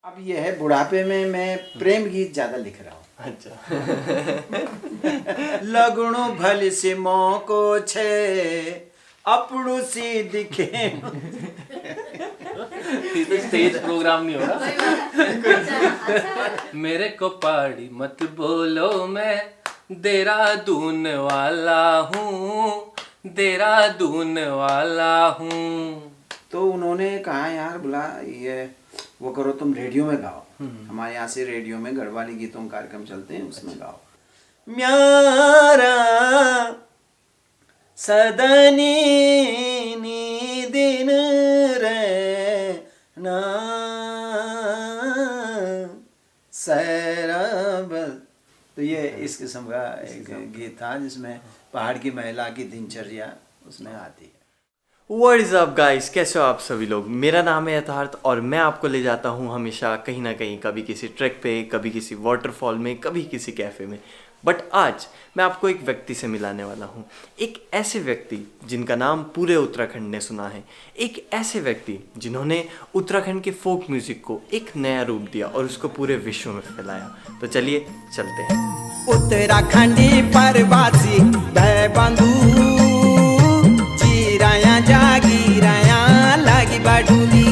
अब ये है बुढ़ापे में मैं प्रेम गीत ज्यादा लिख रहा हूँ। अच्छा। लगणो भल से मौको छे अपड़ू सी दिखे। ये तो स्टेज प्रोग्राम नहीं होगा। मेरे को पहाड़ी मत बोलो, मैं देहरादून वाला हूँ, देहरादून वाला हूँ। तो उन्होंने कहा यार बोला ये वो करो, तुम रेडियो में गाओ। हमारे यहाँ से रेडियो में गढ़वाली गीतों का कार्यक्रम चलते हैं, उसमें गाओ। म्यारा सदनी नी दिन रहना सैराब। तो ये इस किस्म का एक गीत था जिसमें पहाड़ की महिला की दिनचर्या उसमें आती है। What is up guys, कैसे हो आप सभी लोग। मेरा नाम है यथार्थ और मैं आपको ले जाता हूँ हमेशा कहीं ना कहीं, कभी किसी ट्रैक पे, कभी किसी वाटरफॉल में, कभी किसी कैफ़े में। बट आज मैं आपको एक व्यक्ति से मिलाने वाला हूँ, एक ऐसे व्यक्ति जिनका नाम पूरे उत्तराखंड ने सुना है, एक ऐसे व्यक्ति जिन्होंने उत्तराखंड के फोक म्यूज़िक को एक नया रूप दिया और उसको पूरे विश्व में फैलाया। तो चलिए चलते हैं। उत्तराखंडी परवासी भय बंधु जीराया जागीराया लागी बाडूली।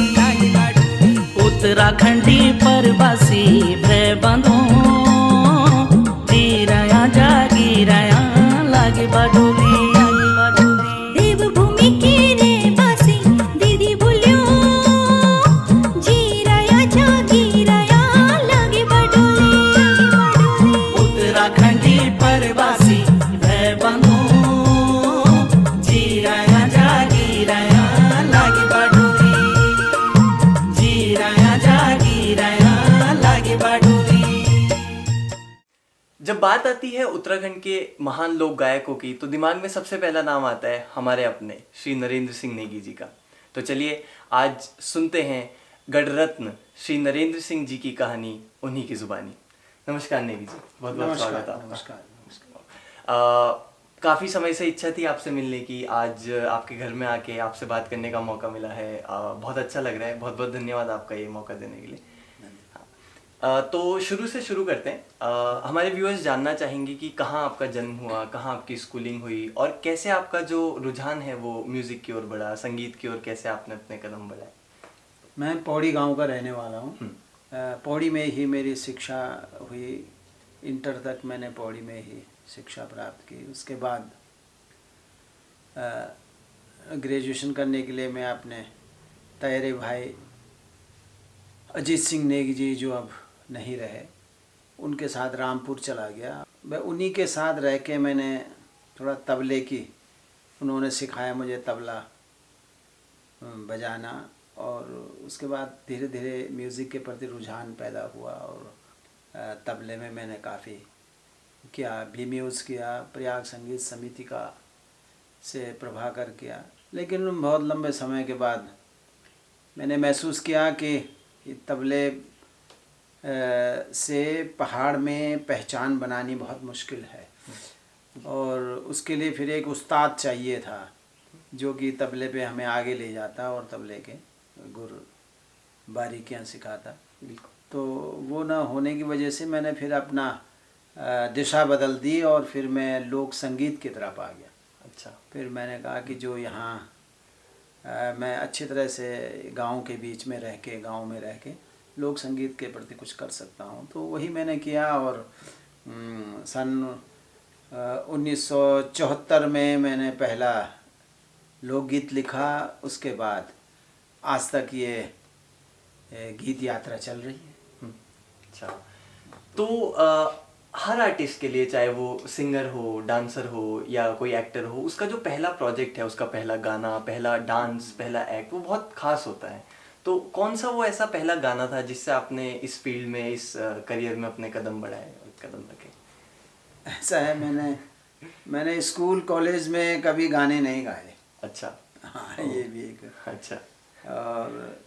उत्तराखंडी परवासी भय बंधु जीराया जागीराया लागी बाडूली। देवभूमि की रे बासी दीदी बोलियो जीराया जागीराया लागी बाडूली। उत्तराखंडी परवासी भय बंधु जीराया जागीराया लागी बाडूली, जीराया जागीराया लागी बाडूली। जब बात आती है उत्तराखंड के महान लोक गायकों की तो दिमाग में सबसे पहला नाम आता है हमारे अपने श्री नरेंद्र सिंह नेगी जी का। तो चलिए आज सुनते हैं गढ़रत्न श्री नरेंद्र सिंह जी की कहानी उन्हीं की जुबानी। नमस्कार नेगी जी, बहुत बहुत स्वागत है आपका। नमस्कार। काफ़ी समय से इच्छा थी आपसे मिलने की, आज आपके घर में आके आपसे बात करने का मौका मिला है। बहुत अच्छा लग रहा है, बहुत बहुत धन्यवाद आपका ये मौका देने के लिए। तो शुरू से शुरू करते हैं। हमारे व्यूअर्स जानना चाहेंगे कि कहाँ आपका जन्म हुआ, कहाँ आपकी स्कूलिंग हुई और कैसे आपका जो रुझान है वो म्यूज़िक की ओर बढ़ा, संगीत की ओर कैसे आपने अपने कदम बढ़ाए। मैं पौड़ी गांव का रहने वाला हूँ। पौड़ी में ही मेरी शिक्षा हुई, इंटर तक मैंने पौड़ी में ही शिक्षा प्राप्त की। उसके बाद ग्रेजुएशन करने के लिए मैं अपने तायरे भाई अजीत सिंह नेगी जी जो अब नहीं रहे, उनके साथ रामपुर चला गया। मैं उन्हीं के साथ रह के मैंने थोड़ा तबले की, उन्होंने सिखाया मुझे तबला बजाना और उसके बाद धीरे धीरे म्यूज़िक के प्रति रुझान पैदा हुआ और तबले में मैंने काफ़ी किया, भी म्यूज़ किया, प्रयाग संगीत समिति का से प्रभाकर किया। लेकिन बहुत लंबे समय के बाद मैंने महसूस किया कि तबले से पहाड़ में पहचान बनानी बहुत मुश्किल है और उसके लिए फिर एक उस्ताद चाहिए था जो कि तबले पे हमें आगे ले जाता और तबले के गुर बारीकियां सिखाता। तो वो ना होने की वजह से मैंने फिर अपना दिशा बदल दी और फिर मैं लोक संगीत की तरफ आ गया। अच्छा। फिर मैंने कहा कि जो यहाँ मैं अच्छी तरह से गांव के बीच में रह के, गांव में रह के लोक संगीत के प्रति कुछ कर सकता हूं, तो वही मैंने किया। और सन 1974 में मैंने पहला लोकगीत लिखा। उसके बाद आज तक ये गीत यात्रा चल रही है। अच्छा, तो हर आर्टिस्ट के लिए, चाहे वो सिंगर हो, डांसर हो या कोई एक्टर हो, उसका जो पहला प्रोजेक्ट है, उसका पहला गाना, पहला डांस, पहला एक्ट, वो बहुत खास होता है। तो कौन सा वो ऐसा पहला गाना था जिससे आपने इस फील्ड में, इस करियर में अपने कदम बढ़ाए, कदम रखे। ऐसा है, मैंने स्कूल कॉलेज में कभी गाने नहीं गाए। अच्छा। हाँ, ये भी एक। अच्छा। और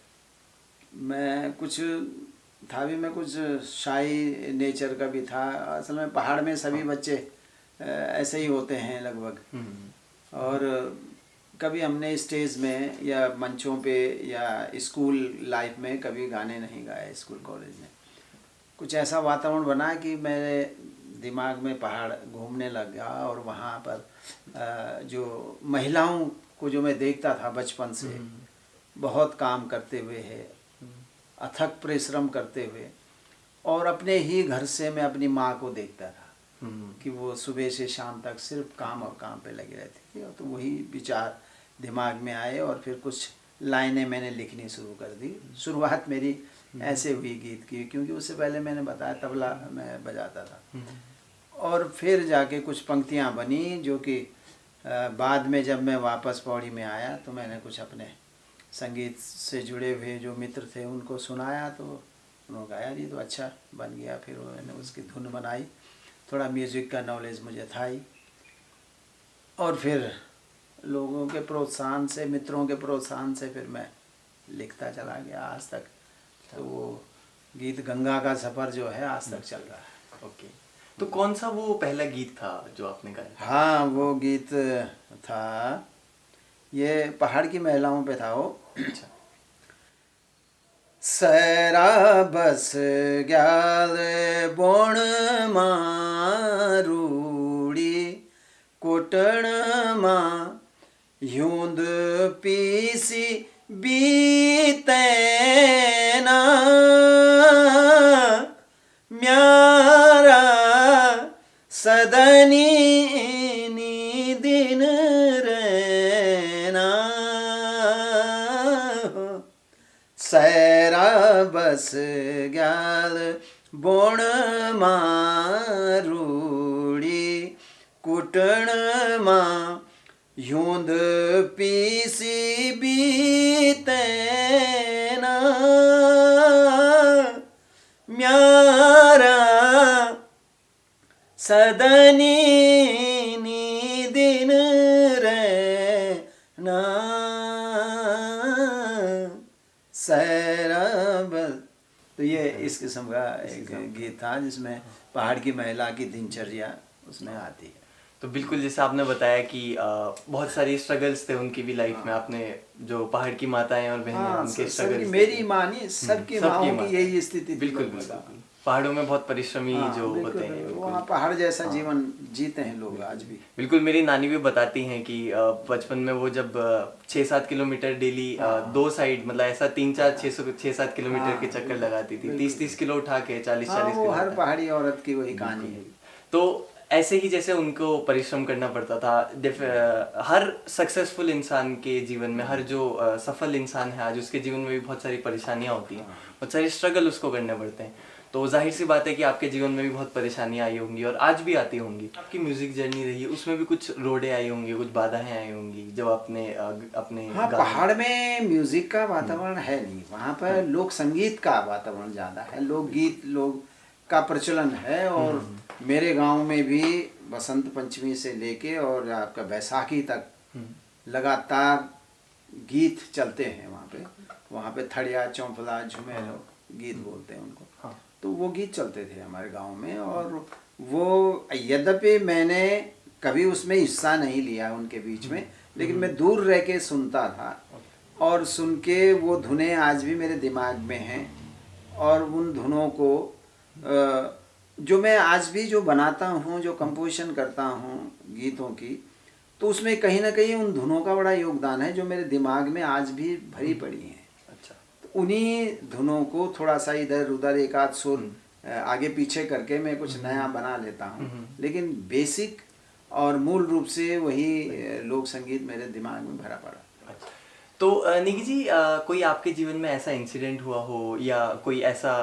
मैं कुछ था भी, मैं कुछ शाई नेचर का भी था। असल में पहाड़ में सभी बच्चे ऐसे ही होते हैं लगभग। और कभी हमने स्टेज में या मंचों पे या स्कूल लाइफ में कभी गाने नहीं गाए स्कूल कॉलेज में। कुछ ऐसा वातावरण बना कि मेरे दिमाग में पहाड़ घूमने लग गया और वहाँ पर जो महिलाओं को जो मैं देखता था बचपन से बहुत काम करते हुए है, अथक परिश्रम करते हुए, और अपने ही घर से मैं अपनी माँ को देखता था कि वो सुबह से शाम तक सिर्फ काम और काम पे लगी रहती थी। और तो वही विचार दिमाग में आए और फिर कुछ लाइनें मैंने लिखनी शुरू कर दी। शुरुआत मेरी ऐसे हुई गीत की, क्योंकि उससे पहले मैंने बताया तबला मैं बजाता था। और फिर जाके कुछ पंक्तियाँ बनी जो कि बाद में जब मैं वापस पौड़ी में आया तो मैंने कुछ अपने संगीत से जुड़े हुए जो मित्र थे उनको सुनाया, तो उन्होंने कहा यार ये तो अच्छा बन गया। फिर मैंने उसकी धुन बनाई, थोड़ा म्यूज़िक का नॉलेज मुझे था ही, और फिर लोगों के प्रोत्साहन से, मित्रों के प्रोत्साहन से फिर मैं लिखता चला गया आज तक। तो वो गीत गंगा का सफ़र जो है आज तक चल रहा है। ओके, तो कौन सा वो पहला गीत था जो आपने गाया? हाँ, वो गीत था, ये पहाड़ की महिलाओं पे था वो। अच्छा। सैरा बस ग्याल बोण मारूड़ी कोटण माँ यूंद पीसी बीतेना म्यारा सदनी नी दिन रहना सैरा बस ग्याल बोण मारूड़ी कुटण माँ यूंद पीसी बीतेना म्यारा सदनी नी दिन रहना सैराबल। तो ये इस किस्म का एक गीत था जिसमें पहाड़ की महिला की दिनचर्या उसमें आती है। तो बिल्कुल जैसे आपने बताया कि बहुत सारी स्ट्रगल्स थे उनकी भी लाइफ में, आपने जो पहाड़ की माताएं और बहनें उनके स्ट्रगल्स, मेरी माँ नहीं सबकी माँओं की यही स्थिति थी। बिल्कुल बिल्कुल, पहाड़ों में बहुत परिश्रमी जो होते हैं, वहाँ पहाड़ जैसा जीवन जीते हैं लोग आज भी। बिल्कुल। मेरी नानी भी बताती हैं कि बचपन में वो जब 6-7 किलोमीटर डेली 2 साइड, मतलब ऐसा 3-4-6-7 किलोमीटर के चक्कर लगाती थी, 30-30 किलो उठा के 40-40 वो किलो। हर पहाड़ी औरत की वही कहानी है। तो ऐसे ही जैसे उनको परिश्रम करना पड़ता था, हर सक्सेसफुल इंसान के जीवन में, हर जो सफल इंसान है आज, उसके जीवन में भी बहुत सारी परेशानियां होती हैं, बहुत सारे स्ट्रगल उसको करने पड़ते हैं। तो जाहिर सी बात है कि आपके जीवन में भी बहुत परेशानियां आई होंगी और आज भी आती होंगी। आपकी म्यूजिक जर्नी रही है, उसमें भी कुछ रोड़े आई होंगी, कुछ बाधाएं आई होंगी जब आपने अपने हाँ, पहाड़ में म्यूजिक का वातावरण है नहीं, वहाँ पर लोक संगीत का वातावरण ज़्यादा है, लोकगीत लोग का प्रचलन है। और मेरे गांव में भी बसंत पंचमी से लेके और आपका बैसाखी तक लगातार गीत चलते हैं वहाँ पे थड़िया चौंफला झुमेर गीत बोलते हैं उनको। हाँ। तो वो गीत चलते थे हमारे गांव में, और वो यद्यपि मैंने कभी उसमें हिस्सा नहीं लिया उनके बीच में, लेकिन मैं दूर रह के सुनता था और सुन के वो धुनें आज भी मेरे दिमाग में हैं। और उन धुनों को जो मैं आज भी जो बनाता हूँ, जो कंपोजिशन करता हूँ गीतों की, तो उसमें कहीं ना कहीं उन धुनों का बड़ा योगदान है जो मेरे दिमाग में आज भी भरी पड़ी हैं। अच्छा। तो उन्हीं धुनों को थोड़ा सा इधर उधर एक आध सुर आगे पीछे करके मैं कुछ नया बना लेता हूँ, लेकिन बेसिक और मूल रूप से वही लोक संगीत मेरे दिमाग में भरा पड़ा। अच्छा। तो निकी जी, कोई आपके जीवन में ऐसा इंसिडेंट हुआ हो या कोई ऐसा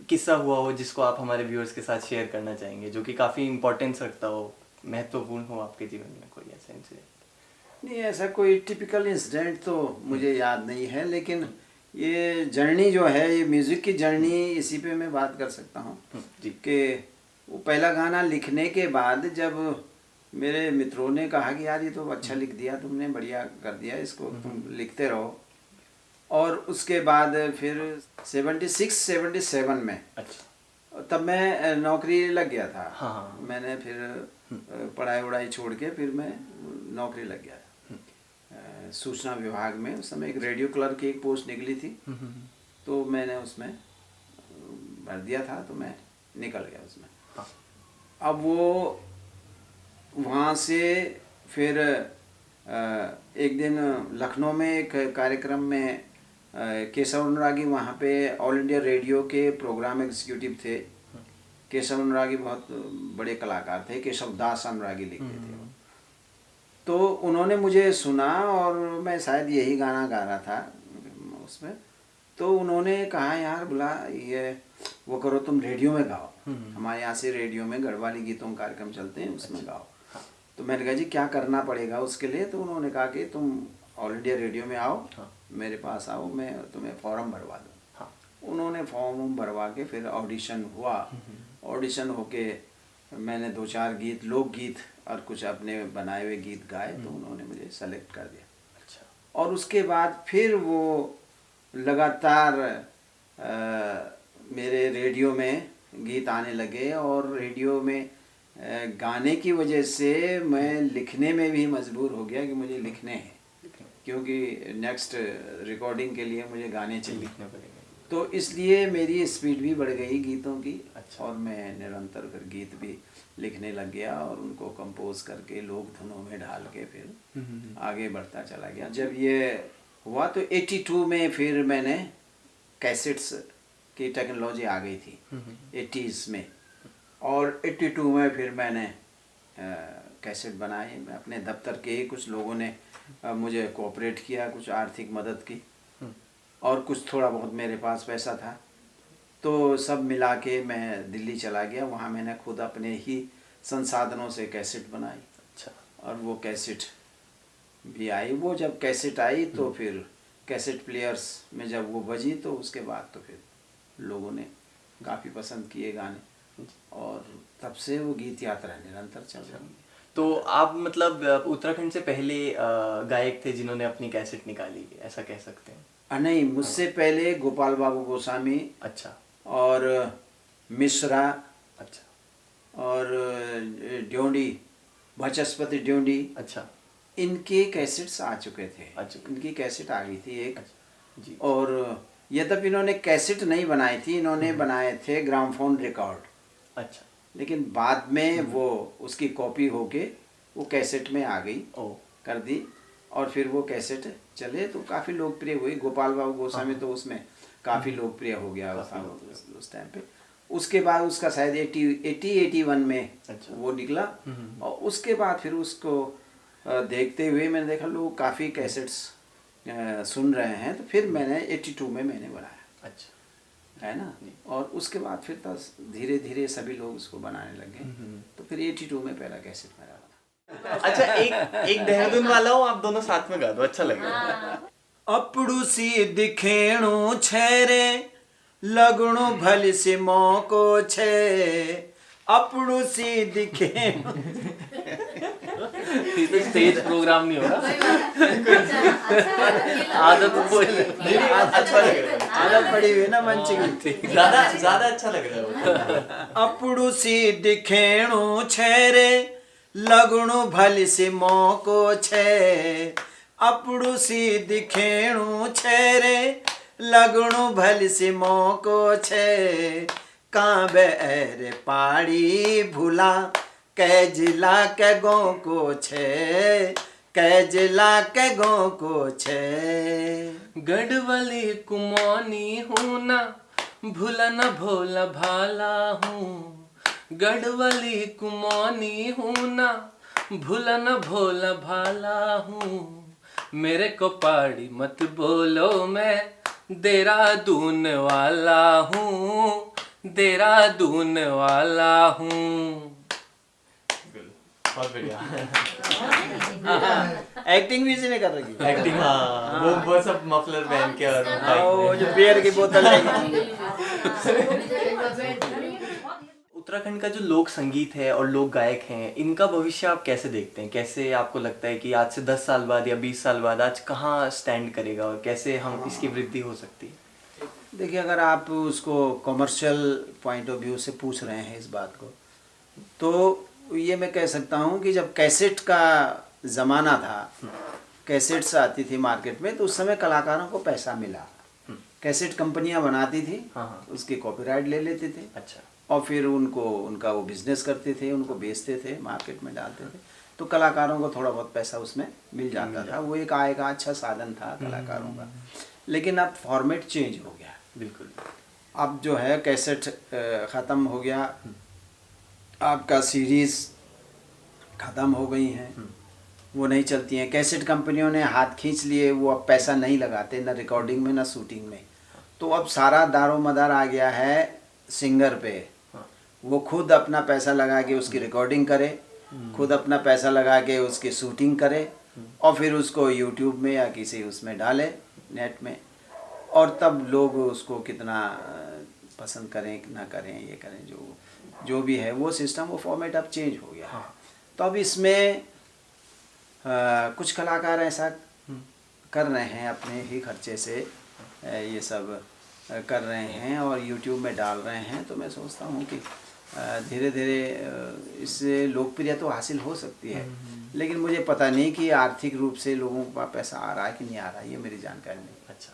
किस्सा हुआ हो जिसको आप हमारे व्यूअर्स के साथ शेयर करना चाहेंगे, जो कि काफ़ी इम्पोर्टेंस रखता हो, महत्वपूर्ण हो आपके जीवन में, कोई ऐसा इंसिडेंट? नहीं, ऐसा कोई टिपिकल इंसिडेंट तो मुझे याद नहीं है, लेकिन ये जर्नी जो है, ये म्यूज़िक की जर्नी, इसी पे मैं बात कर सकता हूँ जी। कि वो पहला गाना लिखने के बाद जब मेरे मित्रों ने कहा कि यार ये तो अच्छा लिख दिया तुमने, बढ़िया कर दिया, इसको तुम लिखते रहो। और उसके बाद फिर 76-77 में, अच्छा, तब मैं नौकरी लग गया था। हाँ। मैंने फिर पढ़ाई वढ़ाई छोड़ के फिर मैं नौकरी लग गया सूचना विभाग में उस समय एक रेडियो क्लर्क की एक पोस्ट निकली थी, तो मैंने उसमें भर दिया था, तो मैं निकल गया उसमें। अब वो वहाँ से फिर एक दिन लखनऊ में एक कार्यक्रम में केशव अनुरागी वहाँ पे ऑल इंडिया रेडियो के प्रोग्राम एग्जीक्यूटिव थे। केशव अनुरागी बहुत बड़े कलाकार थे, केशव दास अनुरागी लिखते थे वो। तो उन्होंने मुझे सुना और मैं शायद यही गाना गा रहा था उसमें, तो उन्होंने कहा यार बोला ये वो करो, तुम रेडियो में गाओ, हमारे यहाँ से रेडियो में गढ़वाली गीतों का कार्यक्रम चलते हैं, उसमें गाओ। तो मैंने कहा जी क्या करना पड़ेगा उसके लिए? तो उन्होंने कहा कि तुम ऑल इंडिया रेडियो में आओ, मेरे पास आओ, मैं तुम्हें फॉर्म भरवा दूँ। उन्होंने फॉर्म भरवा के फिर ऑडिशन हुआ। ऑडिशन होके मैंने 2-4 गीत, लोकगीत और कुछ अपने बनाए हुए गीत गाए, तो उन्होंने मुझे सेलेक्ट कर दिया। अच्छा। और उसके बाद फिर वो लगातार मेरे रेडियो में गीत आने लगे, और रेडियो में गाने की वजह से मैं लिखने में भी मजबूर हो गया कि मुझे लिखने हैं, क्योंकि नेक्स्ट रिकॉर्डिंग के लिए मुझे गाने चाहिए, लिखने पड़ेंगे। तो इसलिए मेरी स्पीड भी बढ़ गई गीतों की। अच्छा। और मैं निरंतर फिर गीत भी लिखने लग गया और उनको कंपोज करके लोक धुनों में ढाल के फिर आगे बढ़ता चला गया। जब ये हुआ तो 82 में फिर मैंने कैसेट्स की टेक्नोलॉजी आ गई थी 80s में, और 82 में फिर मैंने कैसेट बनाए। अपने दफ्तर के ही कुछ लोगों ने मुझे कोऑपरेट किया, कुछ आर्थिक मदद की, और कुछ थोड़ा बहुत मेरे पास पैसा था, तो सब मिला के मैं दिल्ली चला गया। वहाँ मैंने खुद अपने ही संसाधनों से कैसेट बनाई। अच्छा। और वो कैसेट भी आई। वो जब कैसेट आई तो फिर कैसेट प्लेयर्स में जब वो बजी, तो उसके बाद तो फिर लोगों ने काफ़ी पसंद किए गाने, और तब से वो गीत यात्रा निरंतर चल रही है। तो आप मतलब उत्तराखंड से पहले गायक थे जिन्होंने अपनी कैसेट निकाली, ऐसा कह सकते हैं? नहीं, मुझसे पहले गोपाल बाबू गोस्वामी। अच्छा। और मिश्रा। अच्छा। और ड्योंडी, बचस्पति ड्योंडी। अच्छा। इनके कैसेट्स आ चुके थे। अच्छा। इनकी कैसेट आ गई थी एक। अच्छा। जी। और यद्यपि इन्होंने कैसेट नहीं बनाई थी, इन्होंने बनाए थे ग्रामोफोन रिकॉर्ड। अच्छा। लेकिन बाद में वो उसकी कॉपी होके वो कैसेट में आ गई, कर दी, और फिर वो कैसेट चले तो काफ़ी लोकप्रिय हुई। गोपाल बाबू गोस्वामी तो उसमें काफ़ी लोकप्रिय हो गया उस टाइम पे। उसके बाद उसका शायद 81 में वो निकला, और उसके बाद फिर उसको देखते हुए मैंने देखा लोग काफ़ी कैसेट्स सुन रहे हैं, तो फिर मैंने 82 में मैंने बनाया। अच्छा। है ना। और उसके बाद फिर तो धीरे धीरे सभी लोग उसको बनाने लगे, तो फिर 82 में पहला कैसेट मेरा। अच्छा, एक देहरादून वाला हो, आप दोनों साथ में गा दो, अच्छा लगेगा। अప్పుడు सी दिखेणु छेरे लगणु भली से मौको छे, अప్పుడు सी दिखेणु। ये तो स्टेज प्रोग्राम नहीं हो रहा। आदत अच्छा लग रहा है, आदत पड़ी हुई ना मंच की, ज्यादा अच्छा लग रहा है। अప్పుడు सी दिखेणु छेरे लगणु भली से मौको छे, अప్పుడు सी दिखेणु छेरे लगणु भली से मौको छे, कांबे रे पाड़ी भूला कै जिला के गो को छे, कै जिला के गो को छे। गढ़वाली कुमानी हूँ ना, भूला न भोला भाला हूँ। गढ़वाली कुमानी हूँ ना, भूला न भोला भाला हूँ। मेरे को पहाड़ी मत बोलो, मैं देहरादून वाला हूँ, देहरादून वाला हूँ। बहुत बढ़िया। एक्टिंग भी इसी ने कर रखी है। एक्टिंग, हाँ, वो सब मफलर पहन के और वो जो बियर की बोतल उत्तराखंड का जो लोक संगीत है और लोक गायक हैं, इनका भविष्य आप कैसे देखते हैं? कैसे आपको लगता है कि आज से 10 साल बाद या 20 साल बाद आज कहाँ स्टैंड करेगा, और कैसे हम इसकी वृद्धि हो सकती है? देखिए, अगर आप उसको कमर्शियल पॉइंट ऑफ व्यू से पूछ रहे हैं इस बात को, तो ये मैं कह सकता हूँ कि जब कैसेट का ज़माना था कैसेट्स आती थी मार्केट में, तो उस समय कलाकारों को पैसा मिला। कैसेट कंपनियां बनाती थी, हाँ। उसकी कॉपीराइट ले लेते थे अच्छा। और फिर उनका वो बिजनेस करते थे, उनको बेचते थे, मार्केट में डालते थे, तो कलाकारों को थोड़ा बहुत पैसा उसमें मिल जाता था। वो एक आय का अच्छा साधन था कलाकारों का। लेकिन अब फॉर्मेट चेंज हो गया। बिल्कुल। अब जो है कैसेट ख़त्म हो गया, आपका सीरीज़ ख़त्म हो गई हैं, वो नहीं चलती हैं। कैसेट कंपनियों ने हाथ खींच लिए, वो अब पैसा नहीं लगाते ना रिकॉर्डिंग में ना शूटिंग में। तो अब सारा दारोमदार आ गया है सिंगर पे। वो खुद अपना पैसा लगा के उसकी रिकॉर्डिंग करे, खुद अपना पैसा लगा के उसकी शूटिंग करे और फिर उसको यूट्यूब में या किसी उसमें डाले नेट में, और तब लोग उसको कितना पसंद करें ना करें, ये करें, जो भी है वो सिस्टम, वो फॉर्मेट अब चेंज हो गया है। तो अब इसमें कुछ कलाकार ऐसा कर रहे हैं अपने ही खर्चे से, ये सब कर रहे हैं और यूट्यूब में डाल रहे हैं। तो मैं सोचता हूँ कि धीरे धीरे इससे लोकप्रियता तो हासिल हो सकती है, लेकिन मुझे पता नहीं कि आर्थिक रूप से लोगों का पैसा आ रहा है कि नहीं आ रहा है, ये मेरी जानकारी नहीं। अच्छा,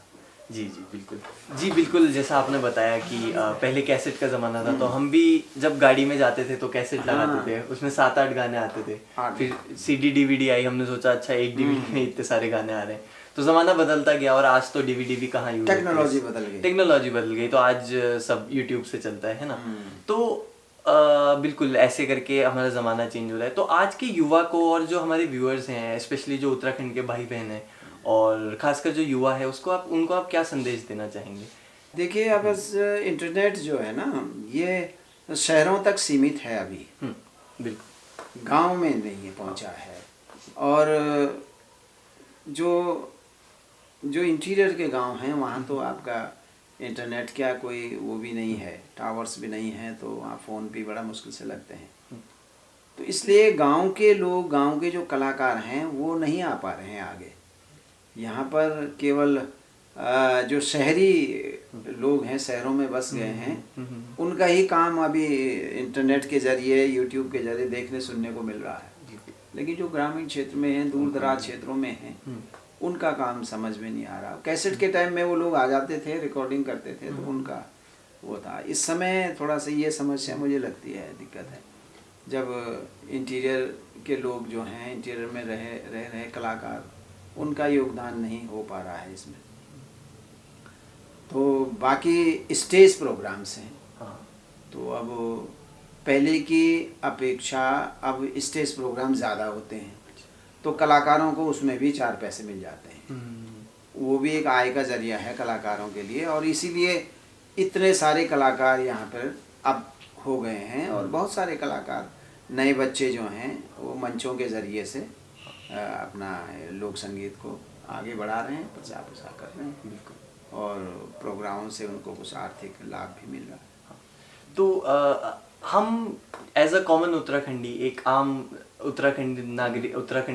जी जी बिल्कुल, जी बिल्कुल। जैसा आपने बताया कि पहले कैसेट का ज़माना था, तो हम भी जब गाड़ी में जाते थे तो कैसेट लगाते थे, उसमें 7-8 गाने आते थे। फिर सीडी डीवीडी आई, हमने सोचा अच्छा एक डीवीडी में इतने सारे गाने आ रहे हैं। तो ज़माना बदलता गया और आज तो डीवीडी भी कहाँ यूज, टेक्नोलॉजी बदल गई, तो आज सब यूट्यूब से चलता है ना। तो बिल्कुल ऐसे करके हमारा ज़माना चेंज हो रहा है। तो आज के युवा को और जो हमारे व्यूअर्स हैं, स्पेशली जो उत्तराखंड के भाई बहन हैं और खासकर जो युवा है, उनको आप क्या संदेश देना चाहेंगे? देखिए, अब इंटरनेट जो है ना, ये शहरों तक सीमित है अभी, बिल्कुल, गांव में नहीं पहुंचा है। और जो इंटीरियर के गांव हैं वहाँ तो आपका इंटरनेट क्या कोई वो भी नहीं है, टावर्स भी नहीं हैं, तो वहाँ फ़ोन भी बड़ा मुश्किल से लगते हैं। तो इसलिए गांव के लोग, गांव के जो कलाकार हैं वो नहीं आ पा रहे हैं आगे। यहाँ पर केवल जो शहरी लोग हैं, शहरों में बस गए हैं, उनका ही काम अभी इंटरनेट के ज़रिए, यूट्यूब के ज़रिए देखने सुनने को मिल रहा है। लेकिन जो ग्रामीण क्षेत्र में हैं, दूर दराज क्षेत्रों में हैं, उनका काम समझ में नहीं आ रहा। कैसेट के टाइम में वो लोग आ जाते थे, रिकॉर्डिंग करते थे, तो उनका वो था। इस समय थोड़ा सा ये समस्या मुझे लगती है, दिक्कत है, जब इंटीरियर के लोग जो हैं, इंटीरियर में रह रहे कलाकार, उनका योगदान नहीं हो पा रहा है इसमें। तो बाकी स्टेज प्रोग्राम्स हैं, तो अब पहले की अपेक्षा अब स्टेज प्रोग्राम ज़्यादा होते हैं, तो कलाकारों को उसमें भी 4 पैसे मिल जाते हैं। वो भी एक आय का ज़रिया है कलाकारों के लिए, और इसीलिए इतने सारे कलाकार यहाँ पर अब हो गए हैं। और बहुत सारे कलाकार, नए बच्चे जो हैं, वो मंचों के ज़रिए से अपना लोक संगीत को आगे बढ़ा रहे हैं, प्रचार प्रसार कर रहे हैं। बिल्कुल। और प्रोग्रामों से उनको कुछ आर्थिक लाभ भी मिल रहा है। तो हम एज अ कॉमन उत्तराखंडी, एक आम उत्तराखंड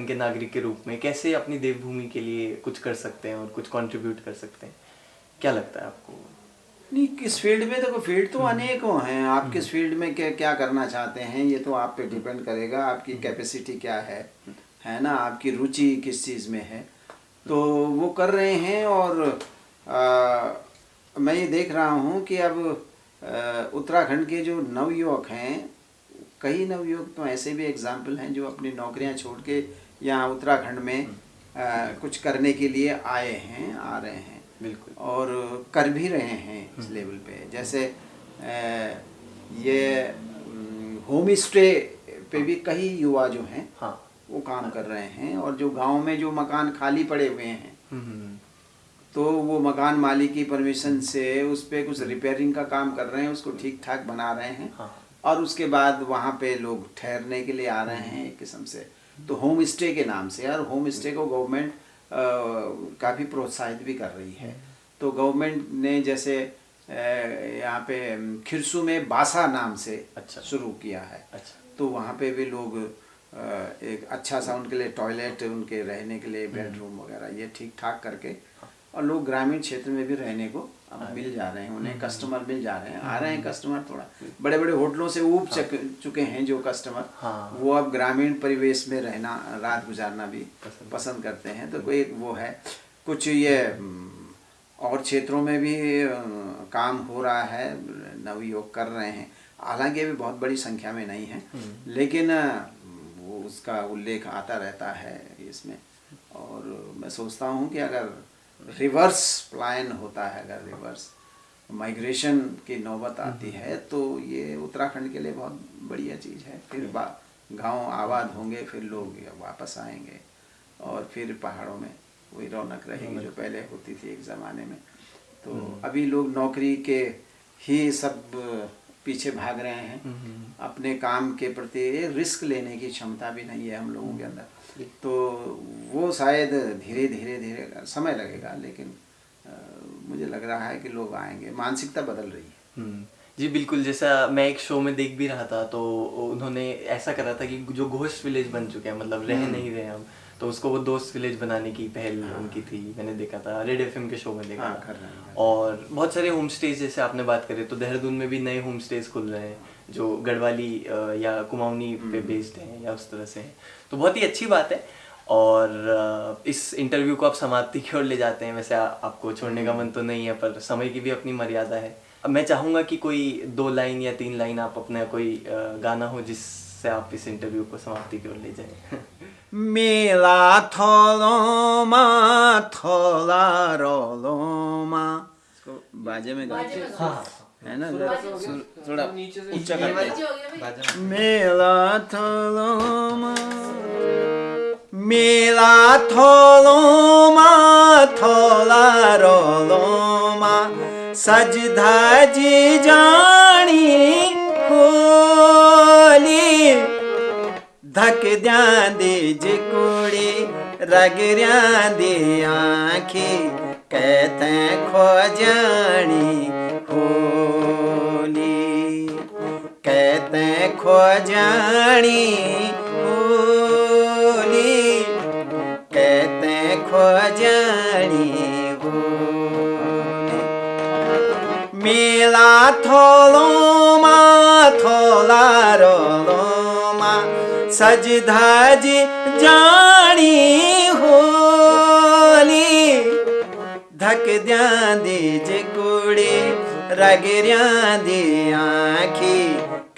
के नागरिक के रूप में कैसे अपनी देवभूमि के लिए कुछ कर सकते हैं और कुछ कंट्रीब्यूट कर सकते हैं, क्या लगता है आपको? नहीं, किस फील्ड में, देखो फील्ड तो अनेकों हैं। आप किस फील्ड में क्या करना चाहते हैं, ये तो आप पे डिपेंड करेगा। आपकी कैपेसिटी क्या है ना, आपकी रुचि किस चीज़ में है, तो वो कर रहे हैं। और मैं ये देख रहा हूँ कि अब उत्तराखंड के जो नवयुवक हैं, कई नवयुवक तो ऐसे भी एग्जाम्पल हैं जो अपनी नौकरियां छोड़ के यहाँ उत्तराखंड में कुछ करने के लिए आए हैं, आ रहे हैं। बिल्कुल। और कर भी रहे हैं इस लेवल पे। जैसे ये होम स्टे पे भी कई युवा जो हैं, हाँ, वो काम कर रहे हैं। और जो गांव में जो मकान खाली पड़े हुए हैं, तो वो मकान मालिक की परमिशन से उस पर कुछ रिपेयरिंग का काम कर रहे हैं, उसको ठीक ठाक बना रहे हैं। हाँ। और उसके बाद वहाँ पे लोग ठहरने के लिए आ रहे हैं एक किस्म से, तो होम स्टे के नाम से। और होम स्टे को गवर्नमेंट काफ़ी प्रोत्साहित भी कर रही है। तो गवर्नमेंट ने जैसे यहाँ पे खिरसू में बासा नाम से अच्छा शुरू किया है। अच्छा। तो वहाँ पे भी लोग एक अच्छा सा उनके लिए टॉयलेट, उनके रहने के लिए बेडरूम वगैरह ये ठीक ठाक करके, और लोग ग्रामीण क्षेत्र में भी रहने को अब मिल जा रहे हैं उन्हें, कस्टमर मिल जा रहे हैं, आ रहे हैं कस्टमर। थोड़ा बड़े बड़े होटलों से ऊब चुके हैं जो कस्टमर, हाँ। वो अब ग्रामीण परिवेश में रहना, रात गुजारना भी पसंद करते हैं। तो कोई वो है, कुछ ये और क्षेत्रों में भी काम हो रहा है, नवयोग कर रहे हैं, हालांकि अभी बहुत बड़ी संख्या में नहीं है, लेकिन वो उसका उल्लेख आता रहता है इसमें। और मैं सोचता हूँ कि अगर रिवर्स प्लान होता है, अगर रिवर्स माइग्रेशन की नौबत आती है, तो ये उत्तराखंड के लिए बहुत बढ़िया चीज़ है। फिर गांव आबाद होंगे, फिर लोग वापस आएंगे और फिर पहाड़ों में वही रौनक रहेगी जो पहले होती थी एक ज़माने में। तो अभी लोग नौकरी के ही सब पीछे भाग रहे हैं, अपने काम के प्रति रिस्क लेने की क्षमता भी नहीं है हम लोगों के अंदर। तो वो शायद धीरे धीरे समय लगेगा, लेकिन मुझे लग रहा है कि लोग आएंगे, मानसिकता बदल रही है। जी बिल्कुल, जैसा मैं एक शो में देख भी रहा था, तो उन्होंने ऐसा करा था कि जो घोस्ट विलेज बन चुके हैं, मतलब रह नहीं रहे हम, तो उसको वो दोस्त विलेज बनाने की पहल उनकी थी। मैंने देखा था, रेड एफएम के शो में देखा था। और बहुत सारे होम स्टेज, जैसे आपने बात करी, तो देहरादून में भी नए होम स्टेज खुल रहे हैं जो गढ़वाली या कुमाऊनी पे बेस्ड हैं या उस तरह से हैं। तो बहुत ही अच्छी बात है। और इस इंटरव्यू को आप समाप्ति की ओर ले जाते हैं। वैसे आपको छोड़ने का मन तो नहीं है, पर समय की भी अपनी मर्यादा है। अब मैं चाहूँगा कि कोई 2 लाइन या 3 लाइन आप अपना कोई गाना हो जिससे आप इस इंटरव्यू को समाप्ति की ओर ले जाएं। मेला थोलोमा थोला रोलोमा, इसको बाजे में गाते हैं, हाँ है ना, थोड़ा ऊंचा करते। मेला थोलोमा मेला थोलोमा थोला रोलोमा, सज धज जानी होली, धक द्यां दे जे कुड़ी रगर्यां दे आँखी, कहते खो जानी होली, कहते खो जानी होली, कहते खो जानी होली। मेला थोलोमा थोला रोलोमा, सज धज जानी होली, धक द्यां दे जे कुड़ी रगर्यां दे आँखी,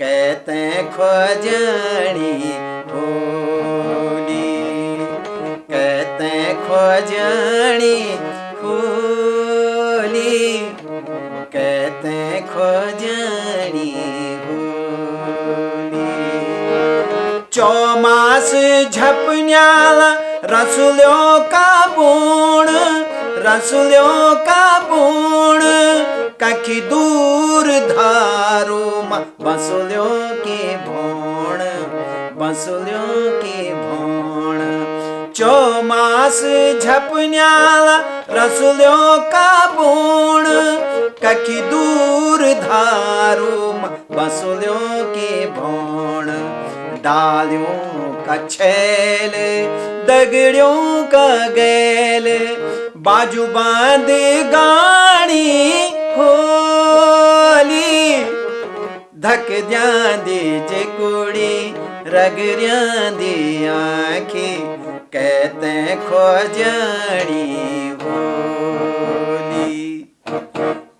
कहते खो जानी होली, कहते खो जानी होली, कहते खो जानी होली। चौमास झपन्याला रसुल्यों का बूण, रसुल्यों का बूण, कखी दूर धारो बसुल्यों के भोण, बसुल्यों के भोण। चौमास झपन्याला रसुल्यों का बूण, कखी दूर धारो बसुल्यों के भोण। डालियों का छैल दगड़ियों का गैल, बाजू बांध गाड़ी होली, धक द्यां दे जे कुड़ी रगर्यां दे आँखी, कहते खो जानी होली,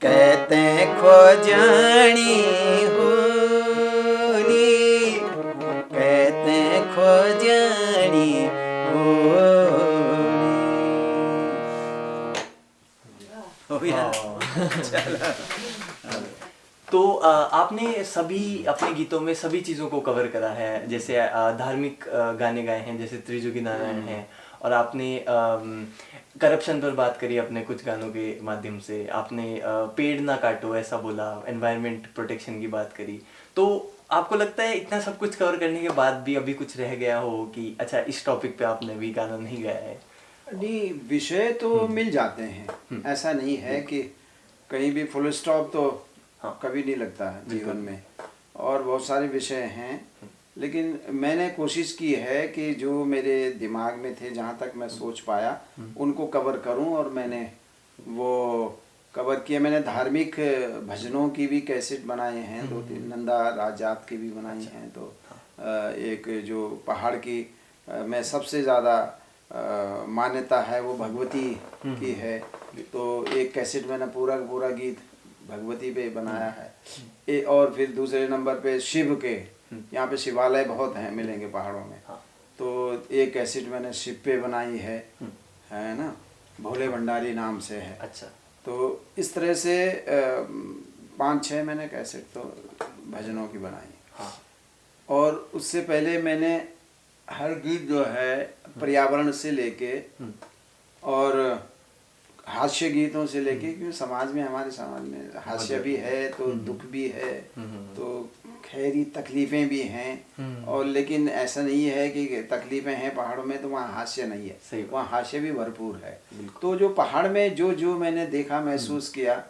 कहते खो जानी होली, कहते खो जानी तो आपने सभी अपने गीतों में सभी चीज़ों को कवर करा है। जैसे धार्मिक गाने गाए हैं, जैसे त्रिजुगी नारायण हैं, और आपने करप्शन पर बात करी अपने कुछ गानों के माध्यम से। आपने पेड़ ना काटो ऐसा बोला, एनवायरनमेंट प्रोटेक्शन की बात करी। तो आपको लगता है इतना सब कुछ कवर करने के बाद भी अभी कुछ रह गया हो कि अच्छा इस टॉपिक पे आपने भी गाना नहीं गाया है? नहीं, विषय तो मिल जाते हैं, ऐसा नहीं है कि कहीं भी फुल स्टॉप तो कभी नहीं लगता है जीवन में, और बहुत सारे विषय हैं। लेकिन मैंने कोशिश की है कि जो मेरे दिमाग में थे, जहाँ तक मैं सोच पाया, उनको कवर करूं। और मैंने वो कवर किए। मैंने धार्मिक भजनों की भी कैसेट बनाए हैं, 2-3 नंदा राजात की भी बनाई हैं। तो एक जो पहाड़ की में सबसे ज़्यादा मान्यता है वो भगवती की है। तो एक कैसेट मैंने पूरा का पूरा गीत भगवती पे बनाया है। और फिर दूसरे नंबर पे शिव के, यहाँ पे शिवालय बहुत हैं, मिलेंगे पहाड़ों में। तो एक कैसेट मैंने शिव पे बनाई है ना, भोले भंडारी नाम से है। अच्छा। तो इस तरह से 5-6 मैंने कैसेट तो भजनों की बनाई। हाँ। और उससे पहले मैंने हर गीत जो है पर्यावरण से लेके और हास्य गीतों से लेके, क्योंकि समाज में, हमारे समाज में हास्य भी है तो दुख भी है, तो खैरी तकलीफ़ें भी हैं। और लेकिन ऐसा नहीं है कि तकलीफ़ें हैं पहाड़ों में तो वहाँ हास्य नहीं है, वहाँ हास्य भी भरपूर है। तो जो पहाड़ में जो जो मैंने देखा, महसूस किया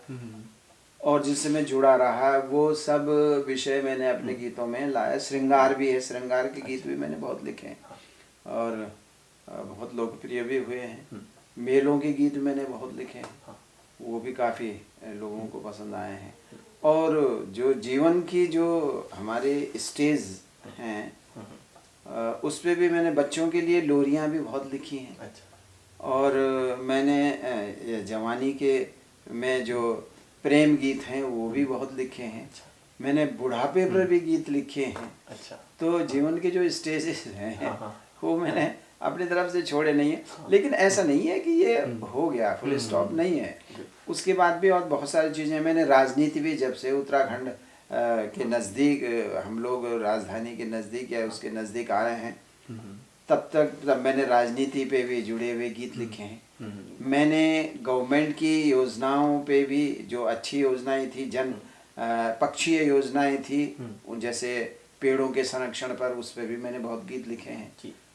और जिससे मैं जुड़ा रहा, वो सब विषय मैंने अपने गीतों में लाया। श्रृंगार भी है, श्रृंगार के गीत भी मैंने बहुत लिखे हैं और बहुत लोकप्रिय भी हुए हैं। मेलों के गीत मैंने बहुत लिखे हैं, वो भी काफ़ी लोगों को पसंद आए हैं। और जो जीवन की जो हमारे स्टेज हैं उस पे भी मैंने बच्चों के लिए लोरियाँ भी बहुत लिखी हैं। अच्छा। और मैंने जवानी के में जो प्रेम गीत हैं वो भी बहुत लिखे हैं। मैंने बुढ़ापे पर भी गीत लिखे हैं। अच्छा। तो जीवन के जो स्टेजेस हैं वो मैंने अपनी तरफ से छोड़े नहीं है। लेकिन ऐसा नहीं है कि ये हो गया, फुल स्टॉप नहीं है। उसके बाद भी और बहुत सारी चीज़ें, मैंने राजनीति भी, जब से उत्तराखंड के नज़दीक, हम लोग राजधानी के नज़दीक या उसके नज़दीक आए हैं, तब मैंने राजनीति पे भी जुड़े हुए गीत लिखे हैं। मैंने गवर्नमेंट की योजनाओं पे भी, जो अच्छी योजनाएं थी, जन पक्षीय योजनाएं थी, जैसे पेड़ों के संरक्षण पर, उस पर भी मैंने बहुत गीत लिखे हैं,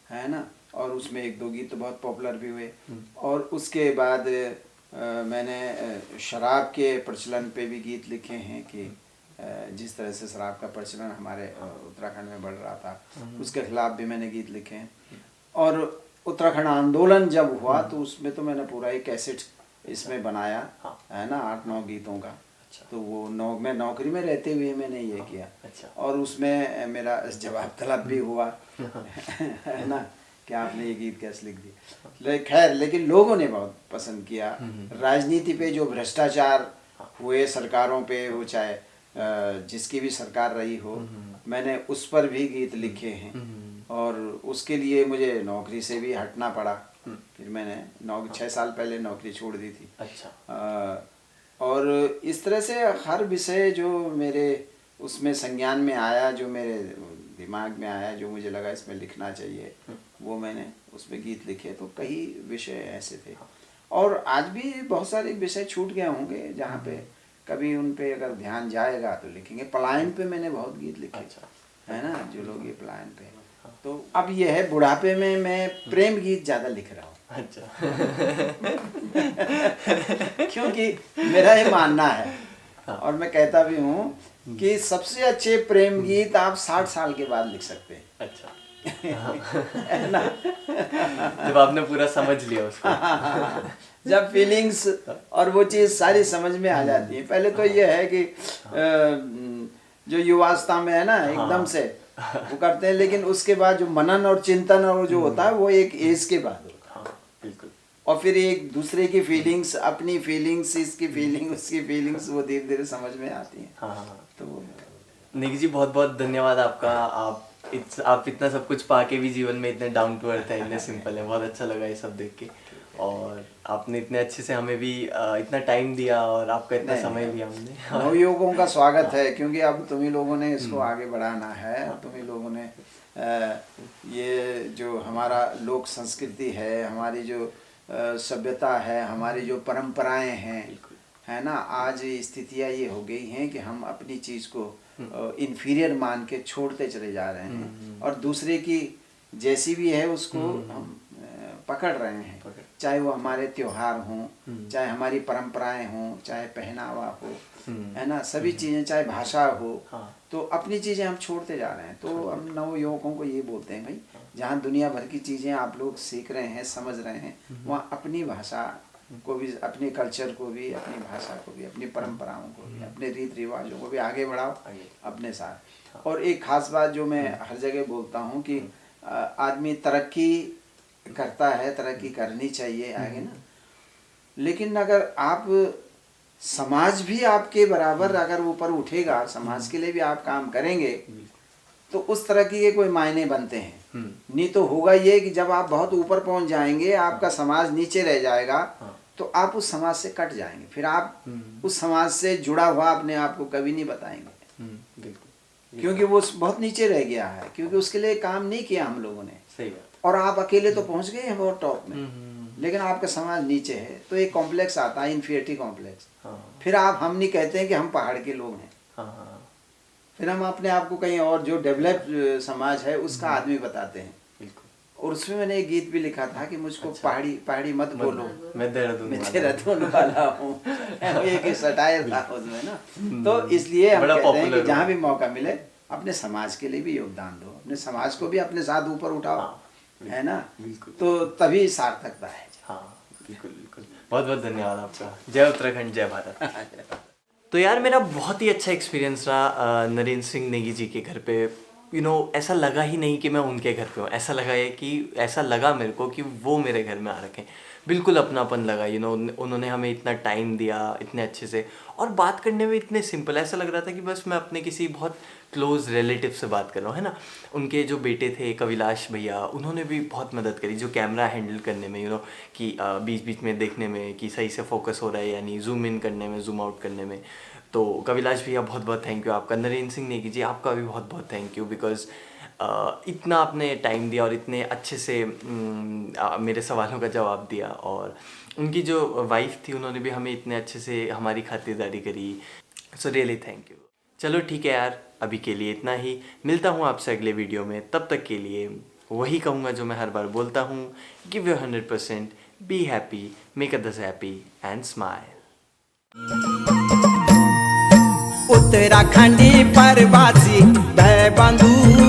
है ना। और उसमें 1-2 गीत तो बहुत पॉपुलर भी हुए। और उसके बाद मैंने शराब के प्रचलन पे भी गीत लिखे हैं कि जिस तरह से शराब का प्रचलन हमारे उत्तराखंड में बढ़ रहा था, उसके खिलाफ भी मैंने गीत लिखे हैं। और उत्तराखंड आंदोलन जब हुआ तो उसमें तो मैंने पूरा एक कैसेट इसमें बनाया, है ना, 8-9 गीतों का। तो वो मैं नौकरी में रहते हुए मैंने ये किया। अच्छा। और उसमें मेरा जवाब तलब भी हुआ है ना, कि आपने ये गीत कैसे लिख दिया। खैर, लेकिन लोगों ने बहुत पसंद किया। राजनीति पे जो भ्रष्टाचार हुए सरकारों पे, वो चाहे जिसकी भी सरकार रही हो, मैंने उस पर भी गीत लिखे हैं। और उसके लिए मुझे नौकरी से भी हटना पड़ा। फिर मैंने 6 साल पहले नौकरी छोड़ दी थी। अच्छा। और इस तरह से हर विषय जो मेरे उसमें संज्ञान में आया, जो मेरे दिमाग में आया, जो मुझे लगा इसमें लिखना चाहिए, वो मैंने उसमें गीत लिखे। तो कई विषय ऐसे थे। और आज भी बहुत सारे विषय छूट गए होंगे, जहाँ पे कभी उन पे अगर ध्यान जाएगा तो लिखेंगे। पलायन पे मैंने बहुत गीत लिखे। अच्छा। है ना, जो लोग ये पलायन पे। तो अब ये है, बुढ़ापे में मैं प्रेम गीत ज़्यादा लिख रहा हूँ। अच्छा। क्योंकि मेरा ये मानना है, और मैं कहता भी हूँ कि सबसे अच्छे प्रेम गीत आप 60 साल के बाद लिख सकते हैं। अच्छा। है ना, जब आपने पूरा समझ लिया उसको। जब फीलिंग्स और वो चीज़ सारी समझ में आ जाती है। पहले तो ये है कि जो युवावस्था में है ना, एकदम से वो करते हैं, लेकिन उसके बाद जो मनन और चिंतन और जो होता है वो एक एज के बाद होता है। बिल्कुल। और फिर एक दूसरे की फीलिंग्स, अपनी फीलिंग्स, इसकी फीलिंग, उसकी फीलिंग्स, वो धीरे धीरे समझ में आती हैं। हाँ। तो निकी जी, बहुत बहुत धन्यवाद आपका। आप इतना सब कुछ पाके भी जीवन में इतने डाउन टू अर्थ है, इतने सिंपल है। बहुत अच्छा लगा ये सब देख के। और आपने इतने अच्छे से हमें भी इतना टाइम दिया और आपका इतना समय लिया हमने। नवयुवकों का स्वागत है, क्योंकि अब तुम ही लोगों ने इसको आगे बढ़ाना है। तुम ही लोगों ने ये जो हमारा लोक संस्कृति है, हमारी जो सभ्यता है, हमारी जो परंपराएं हैं, है ना, आज स्थितियाँ ये हो गई हैं कि हम अपनी चीज़ को इन्फीरियर मान के छोड़ते चले जा रहे हैं, और दूसरे की जैसी भी है उसको हम पकड़ रहे हैं। चाहे वो हमारे त्योहार हों, चाहे हमारी परंपराएं हों, चाहे पहनावा हो, है ना, सभी चीज़ें, चाहे भाषा हो, तो अपनी चीज़ें हम छोड़ते जा रहे हैं। तो हम नव युवकों को ये बोलते हैं, भाई, जहाँ दुनिया भर की चीज़ें आप लोग सीख रहे हैं, समझ रहे हैं, वहाँ अपनी भाषा को भी, अपने कल्चर को भी, अपनी भाषा को भी, अपनी परंपराओं को भी, अपने रीति रिवाजों को भी आगे बढ़ाओ अपने साथ। और एक खास बात जो मैं हर जगह बोलता हूँ कि आदमी तरक्की करता है, तरक्की करनी चाहिए आगे ना, लेकिन अगर आप समाज भी आपके बराबर अगर ऊपर उठेगा, समाज के लिए भी आप काम करेंगे, तो उस तरक्की के कोई मायने बनते हैं। नहीं तो होगा ये कि जब आप बहुत ऊपर पहुंच जाएंगे, आपका समाज नीचे रह जाएगा, तो आप उस समाज से कट जाएंगे, फिर आप उस समाज से जुड़ा हुआ अपने आप को कभी नहीं बताएंगे। बिल्कुल, क्योंकि वो बहुत नीचे रह गया है, क्योंकि उसके लिए काम नहीं किया हम लोगों ने। सही बात। और आप अकेले तो पहुंच गए हैं बहुत टॉप में, लेकिन आपका समाज नीचे है, तो एक कॉम्प्लेक्स आता है, इन्फीरियरिटी कॉम्प्लेक्स। फिर हम नहीं कहते हैं कि हम पहाड़ के लोग हैं, फिर हम अपने आप को कहीं और जो डेवलप समाज है उसका आदमी बताते हैं। और उसमें मैंने एक गीत भी लिखा था कि मुझको पहाड़ी पहाड़ी मत बोलो, मैं देहरादून वाला हूँ। एक सटायर था उसमें ना। तो इसलिए हम कहते हैं कि जहाँ भी मौका मिले अपने समाज के लिए भी योगदान दो, अपने समाज को भी अपने साथ ऊपर उठाओ, है ना, तो तभी सार्थकता है। हाँ बिल्कुल बिल्कुल। बहुत बहुत धन्यवाद आपका। जय उत्तराखंड, जय भारत। तो यार मेरा बहुत ही अच्छा एक्सपीरियंस रहा नरेंद्र सिंह नेगी जी के घर पे। ऐसा लगा ही नहीं कि मैं उनके घर पे हूँ, ऐसा लगा मेरे को कि वो मेरे घर में आ रखे हैं। बिल्कुल अपनापन लगा। उन्होंने हमें इतना टाइम दिया इतने अच्छे से, और बात करने में इतने सिंपल, ऐसा लग रहा था कि बस मैं अपने किसी बहुत क्लोज रिलेटिव से बात कर रहा हूँ, है ना। उनके जो बेटे थे कविलाश भैया, उन्होंने भी बहुत मदद करी, जो कैमरा हैंडल करने में, कि बीच बीच में देखने में कि सही से फोकस हो रहा है, यानी जूम इन करने में, जूम आउट करने में। तो कविलाश भैया बहुत बहुत थैंक यू आपका। नरेंद्र सिंह नेगी जी आपका भी बहुत बहुत थैंक यू, बिकॉज इतना आपने टाइम दिया और इतने अच्छे से मेरे सवालों का जवाब दिया। और उनकी जो वाइफ थी उन्होंने भी हमें इतने अच्छे से हमारी खातिरदारी करी। So really thank you. चलो ठीक है यार, अभी के लिए इतना ही। मिलता हूँ आपसे अगले वीडियो में। तब तक के लिए वही कहूँगा जो मैं हर बार बोलता हूँ, give your 100%, be happy, make others happy and smile. Uttarakhandi Parvasi भय बंधु